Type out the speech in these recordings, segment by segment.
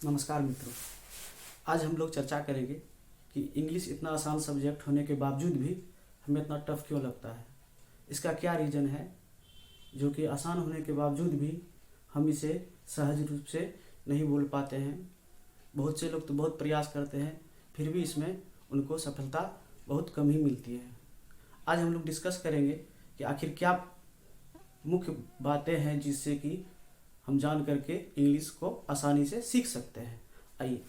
नमस्कार मित्रों। आज हम लोग चर्चा करेंगे कि इंग्लिश इतना आसान सब्जेक्ट होने के बावजूद भी हमें इतना टफ क्यों लगता है। इसका क्या रीज़न है जो कि आसान होने के बावजूद भी हम इसे सहज रूप से नहीं बोल पाते हैं। बहुत से लोग तो बहुत प्रयास करते हैं, फिर भी इसमें उनको सफलता बहुत कम ही मिलती है। आज हम लोग डिस्कस करेंगे कि आखिर क्या मुख्य बातें हैं जिससे कि हम जान करके इंग्लिश को आसानी से सीख सकते हैं। आइए,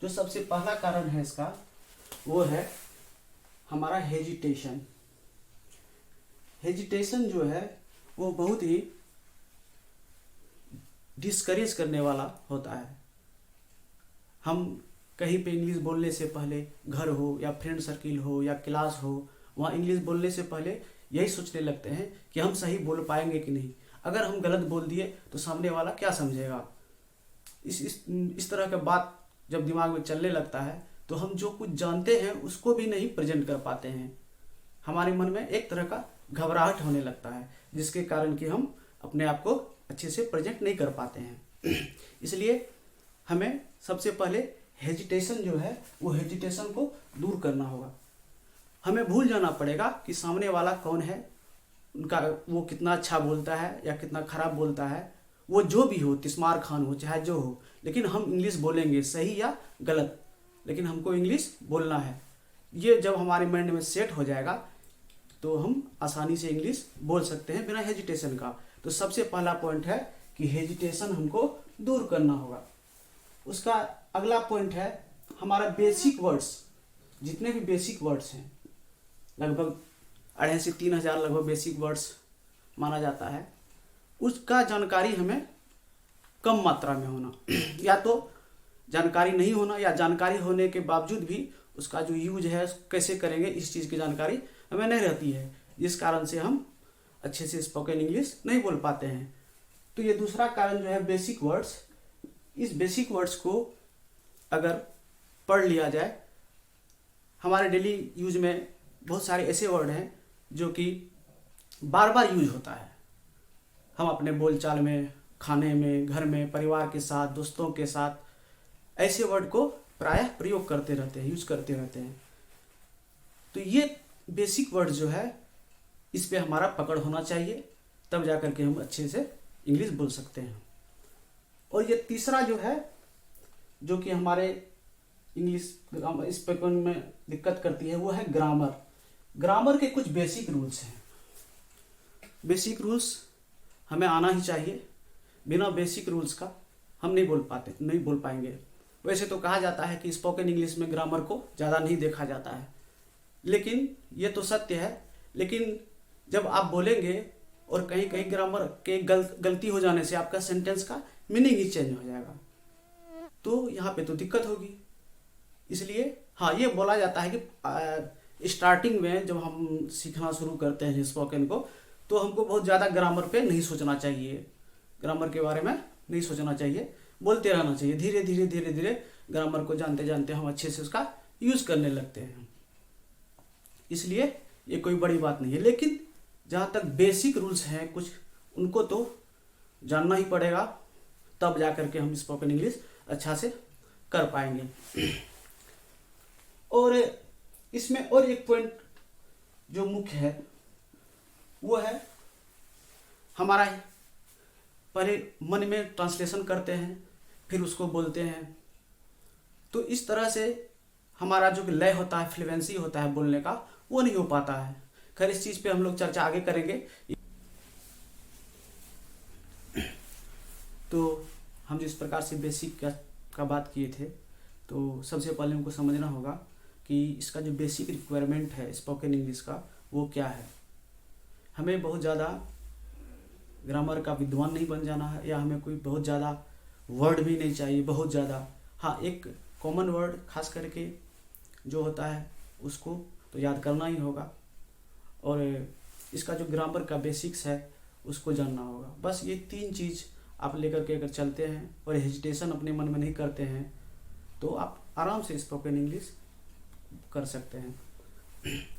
जो सबसे पहला कारण है इसका वो है हमारा हेजिटेशन। हेजिटेशन जो है वो बहुत ही डिस्करेज करने वाला होता है। हम कहीं पे इंग्लिश बोलने से पहले, घर हो या फ्रेंड सर्किल हो या क्लास हो, वहाँ इंग्लिश बोलने से पहले यही सोचने लगते हैं कि हम सही बोल पाएंगे कि नहीं। अगर हम गलत बोल दिए तो सामने वाला क्या समझेगा। इस तरह का बात जब दिमाग में चलने लगता है तो हम जो कुछ जानते हैं उसको भी नहीं प्रेजेंट कर पाते हैं। हमारे मन में एक तरह का घबराहट होने लगता है, जिसके कारण कि हम अपने आप को अच्छे से प्रेजेंट नहीं कर पाते हैं। इसलिए हमें सबसे पहले हेजिटेशन जो है वो हेजिटेशन को दूर करना होगा। हमें भूल जाना पड़ेगा कि सामने वाला कौन है, उनका वो कितना अच्छा बोलता है या कितना खराब बोलता है। वो जो भी हो, तिस्मार खान हो चाहे जो हो, लेकिन हम इंग्लिश बोलेंगे, सही या गलत, लेकिन हमको इंग्लिश बोलना है। ये जब हमारे माइंड में सेट हो जाएगा तो हम आसानी से इंग्लिश बोल सकते हैं बिना हेजिटेशन का। तो सबसे पहला पॉइंट है कि हेजिटेशन हमको दूर करना होगा। उसका अगला पॉइंट है हमारा बेसिक वर्ड्स। जितने भी बेसिक वर्ड्स हैं, लगभग 2,500 से 3,000 लगभग बेसिक वर्ड्स माना जाता है, उसका जानकारी हमें कम मात्रा में होना या तो जानकारी नहीं होना या जानकारी होने के बावजूद भी उसका जो यूज है कैसे करेंगे इस चीज़ की जानकारी हमें नहीं रहती है, जिस कारण से हम अच्छे से स्पोकन इंग्लिश नहीं बोल पाते हैं। तो ये दूसरा कारण जो है बेसिक वर्ड्स। इस बेसिक वर्ड्स को अगर पढ़ लिया जाए, हमारे डेली यूज में बहुत सारे ऐसे वर्ड हैं जो कि बार बार यूज होता है। हम अपने बोलचाल में, खाने में, घर में, परिवार के साथ, दोस्तों के साथ ऐसे वर्ड को प्रायः प्रयोग करते रहते हैं, यूज करते रहते हैं। तो ये बेसिक वर्ड जो है इस पे हमारा पकड़ होना चाहिए, तब जा करके हम अच्छे से इंग्लिश बोल सकते हैं। और ये तीसरा जो है जो कि हमारे इंग्लिश स्पोकन में दिक्कत करती है वो है ग्रामर। ग्रामर के कुछ बेसिक रूल्स हैं। बेसिक रूल्स हमें आना ही चाहिए। बिना बेसिक रूल्स का हम नहीं बोल पाएंगे। वैसे तो कहा जाता है कि स्पोकन इंग्लिश में ग्रामर को ज़्यादा नहीं देखा जाता है, लेकिन ये तो सत्य है। लेकिन जब आप बोलेंगे और कहीं कहीं ग्रामर के गलती हो जाने से आपका सेंटेंस का मीनिंग ही चेंज हो जाएगा, तो यहाँ पे तो दिक्कत होगी। इसलिए हाँ, ये बोला जाता है कि स्टार्टिंग में जब हम सीखना शुरू करते हैं स्पोकन को, तो हमको बहुत ज़्यादा ग्रामर पे नहीं सोचना चाहिए, ग्रामर के बारे में नहीं सोचना चाहिए, बोलते रहना चाहिए। धीरे धीरे धीरे धीरे ग्रामर को जानते जानते हम अच्छे से उसका यूज़ करने लगते हैं। इसलिए ये कोई बड़ी बात नहीं है। लेकिन जहाँ तक बेसिक रूल्स हैं कुछ, उनको तो जानना ही पड़ेगा, तब जा करके हम स्पोकन इंग्लिश अच्छा से कर पाएंगे। और इसमें और एक पॉइंट जो मुख्य है वो है हमारा पहले मन में ट्रांसलेशन करते हैं, फिर उसको बोलते हैं। तो इस तरह से हमारा जो लय होता है, फ्लुएंसी होता है बोलने का, वो नहीं हो पाता है। खैर, इस चीज़ पे हम लोग चर्चा आगे करेंगे। तो हम जिस प्रकार से बेसिक का बात किए थे, तो सबसे पहले हमको समझना होगा कि इसका जो बेसिक रिक्वायरमेंट है स्पोकन इंग्लिश का वो क्या है। हमें बहुत ज़्यादा ग्रामर का विद्वान नहीं बन जाना है, या हमें कोई बहुत ज़्यादा वर्ड भी नहीं चाहिए बहुत ज़्यादा। हाँ, एक कॉमन वर्ड खास करके जो होता है उसको तो याद करना ही होगा, और इसका जो ग्रामर का बेसिक्स है उसको जानना होगा। बस ये 3 चीज़ आप लेकर के अगर चलते हैं और हेजिटेशन अपने मन में नहीं करते हैं, तो आप आराम से स्पोकन इंग्लिश कर सकते हैं।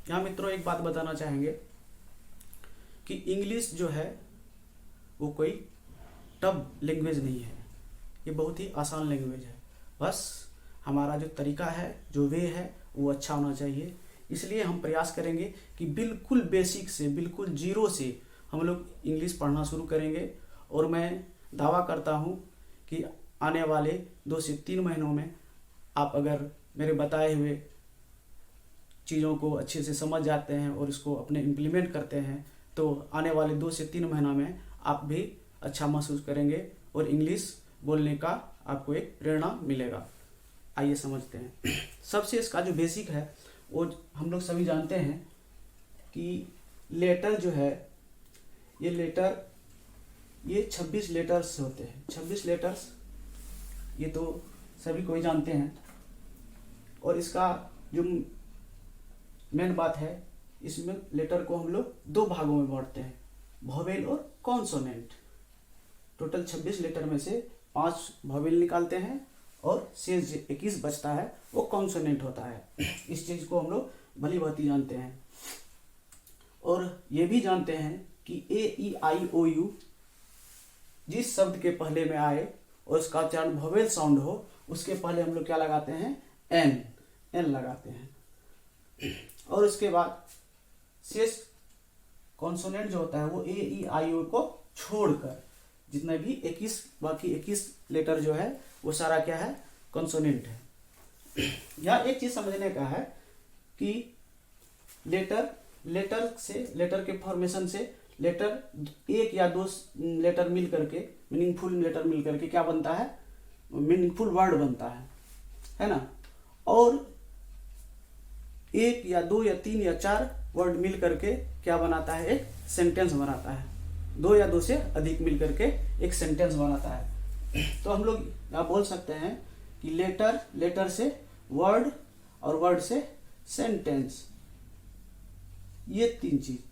यहाँ मित्रों एक बात बताना चाहेंगे कि इंग्लिश जो है वो कोई टफ लैंग्वेज नहीं है। ये बहुत ही आसान लैंग्वेज है। बस हमारा जो तरीका है, जो वे है, वो अच्छा होना चाहिए। इसलिए हम प्रयास करेंगे कि बिल्कुल बेसिक से, बिल्कुल जीरो से हम लोग इंग्लिश पढ़ना शुरू करेंगे। और मैं दावा करता हूँ कि आने वाले 2 से 3 महीनों में आप अगर मेरे बताए हुए चीज़ों को अच्छे से समझ जाते हैं और इसको अपने इम्प्लीमेंट करते हैं, तो आने वाले 2 से 3 महीनों में आप भी अच्छा महसूस करेंगे और इंग्लिश बोलने का आपको एक प्रेरणा मिलेगा। आइए समझते हैं। सबसे इसका जो बेसिक है वो हम लोग सभी जानते हैं कि लेटर जो है, ये लेटर, ये 26 लेटर्स होते हैं। 26 लेटर्स ये तो सभी कोई जानते हैं। और इसका जो मेन बात है, इसमें लेटर को हम लोग 2 भागों में बांटते हैं, वोवेल और कॉन्सोनेंट। टोटल 26 लेटर में से 5 वोवेल निकालते हैं और शेष 21 बचता है वो कॉन्सोनेंट होता है। इस चीज़ को हम लोग भली भांति जानते हैं। और ये भी जानते हैं कि A-E-I-O-U जिस शब्द के पहले में आए और उसका उच्चारण वोवेल साउंड हो, उसके पहले हम लोग क्या लगाते हैं? एन लगाते हैं। और उसके बाद शेष कॉन्सोनेंट जो होता है वो A-E-I-O को छोड़कर जितने भी 21 लेटर जो है वो सारा क्या है? कॉन्सोनेंट है। यहाँ एक चीज समझने का है कि लेटर के फॉर्मेशन से लेटर 1 या 2 लेटर मिल करके, मीनिंगफुल लेटर मिल करके क्या बनता है? मीनिंगफुल वर्ड बनता है ना। और 1 या 2 या 3 या 4 वर्ड मिल करके क्या बनाता है? एक सेंटेंस बनाता है। 2 या 2 से अधिक मिल करके एक सेंटेंस बनाता है। तो हम लोग यहाँ बोल सकते हैं कि लेटर से वर्ड और वर्ड से सेंटेंस, ये 3 चीज।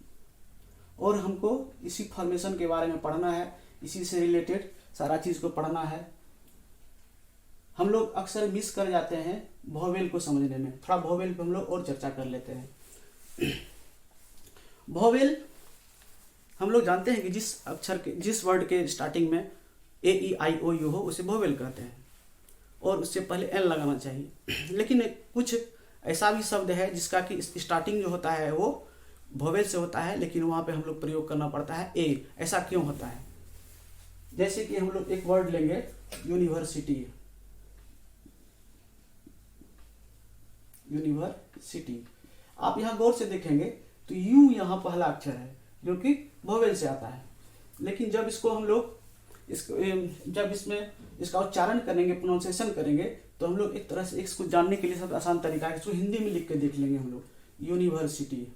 और हमको इसी फॉर्मेशन के बारे में पढ़ना है, इसी से रिलेटेड सारा चीज को पढ़ना है। हम लोग अक्सर मिस कर जाते हैं वोवेल को समझने में। थोड़ा वोवेल पे हम लोग और चर्चा कर लेते हैं। वोवेल हम लोग जानते हैं कि जिस वर्ड के स्टार्टिंग में A-E-I-O-U हो उसे वोवेल कहते हैं और उससे पहले एन लगाना चाहिए। लेकिन कुछ ऐसा भी शब्द है जिसका कि स्टार्टिंग जो होता है वो वोवेल से होता है, लेकिन वहां पे हम लोग प्रयोग करना पड़ता है ए। ऐसा क्यों होता है? जैसे कि हम लोग एक वर्ड लेंगे, यूनिवर्सिटी। आप यहां गौर से देखेंगे तो यू यहाँ पहला अक्षर है जो कि वोवेल से आता है। लेकिन जब इसको हम लोग जब इसमें इसका उच्चारण करेंगे, प्रोनाउंसिएशन करेंगे, तो हम लोग एक तरह से इसको जानने के लिए सबसे आसान तरीका है, इसको हिंदी में लिख के देख लेंगे हम लोग। यूनिवर्सिटी,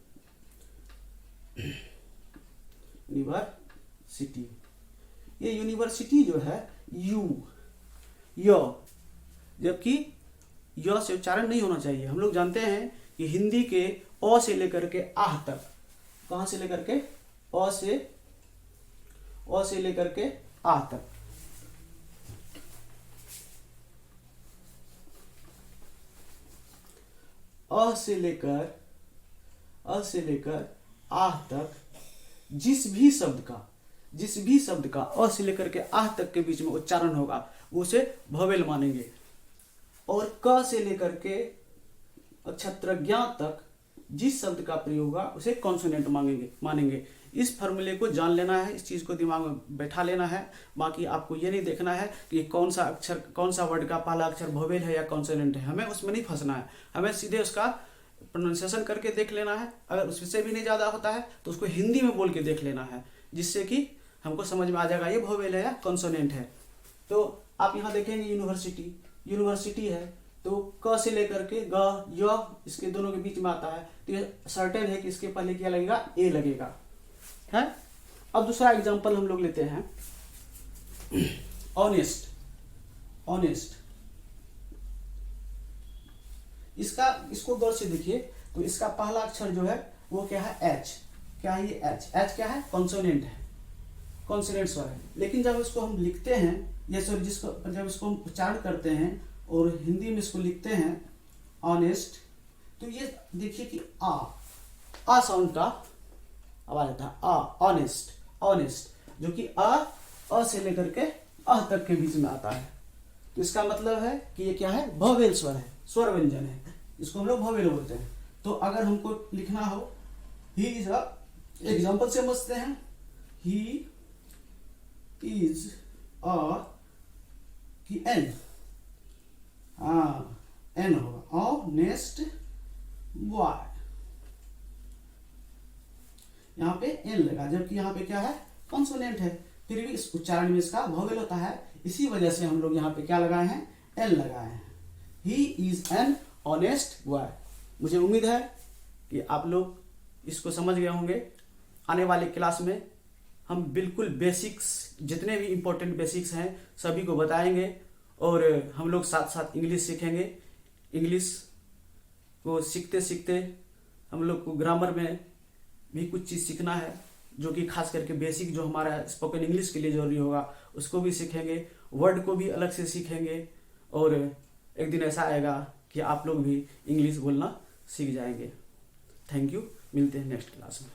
ये यूनिवर्सिटी जो है जबकि य से उच्चारण नहीं होना चाहिए। हम लोग जानते हैं कि हिंदी के अ से लेकर के आह तक, कहां से लेकर के? अ से लेकर के आह तक, अ से लेकर आह तक जिस भी शब्द का अ से लेकर के आह तक के बीच में उच्चारण होगा उसे वोवेल मानेंगे। और क से लेकर के क्षत्रज्ञ तक जिस शब्द का प्रयोग होगा उसे कॉन्सोनेंट मानेंगे। इस फॉर्मूले को जान लेना है, इस चीज को दिमाग में बैठा लेना है। बाकी आपको ये नहीं देखना है कि कौन सा वर्ड का पहला अक्षर वोवेल है या कॉन्सोनेंट है, हमें उसमें नहीं फंसना है। हमें सीधे उसका प्रोनाउंसिएशन करके देख लेना है। अगर उससे भी नहीं ज्यादा होता है तो उसको हिंदी में बोल के देख लेना है, जिससे कि हमको समझ में आ जाएगा ये वोवेल है या कॉन्सोनेंट है। तो आप यहाँ देखेंगे यूनिवर्सिटी है, तो क से लेकर के ग य इसके दोनों के बीच में आता है, तो ये सर्टेन है कि इसके पहले क्या लगेगा? ए लगेगा है। अब दूसरा एग्जांपल हम लोग लेते हैं, ऑनेस्ट। इसको गौर से देखिए तो इसका पहला अक्षर जो है वो क्या है? एच। क्या है ये? एच क्या है? कॉन्सोनेंट है, कॉन्सोनेंट स्वर है। लेकिन जब इसको हम लिखते हैं, जब इसको हम उच्चारण करते हैं और हिंदी में इसको लिखते हैं ऑनेस्ट, तो ये देखिए कि आ साउंड का आवाज आता है। ऑनेस्ट, जो कि अ से लेकर के अह तक के बीच में आता है। तो इसका मतलब है कि ये क्या है, भवेल स्वर है, स्वर व्यंजन है, इसको हम लोग भवेल बोलते हैं। तो अगर हमको लिखना हो ही इज अ, एग्जाम्पल से समझते हैं, ही इज अ कि एन, हाँ एन होगा, ऑनेस्ट बॉय, यहाँ पे एन लगा, जबकि यहाँ पे क्या है, कॉन्सोनेंट है, फिर भी इस उच्चारण में इसका भवेल होता है, इसी वजह से हम लोग यहाँ पे क्या लगाए हैं, एन लगाए हैं। He is an honest boy. मुझे उम्मीद है कि आप लोग इसको समझ गए होंगे। आने वाले क्लास में हम बिल्कुल बेसिक्स, जितने भी इम्पोर्टेंट बेसिक्स हैं सभी को बताएंगे, और हम लोग साथ साथ इंग्लिश सीखेंगे। इंग्लिश को सीखते सीखते हम लोग को ग्रामर में भी कुछ चीज़ सीखना है, जो कि खास करके बेसिक जो हमारा स्पोकन इंग्लिश के लिए जरूरी होगा उसको भी सीखेंगे, वर्ड को भी अलग से सीखेंगे, और एक दिन ऐसा आएगा कि आप लोग भी इंग्लिश बोलना सीख जाएंगे। थैंक यू, मिलते हैं नेक्स्ट क्लास में।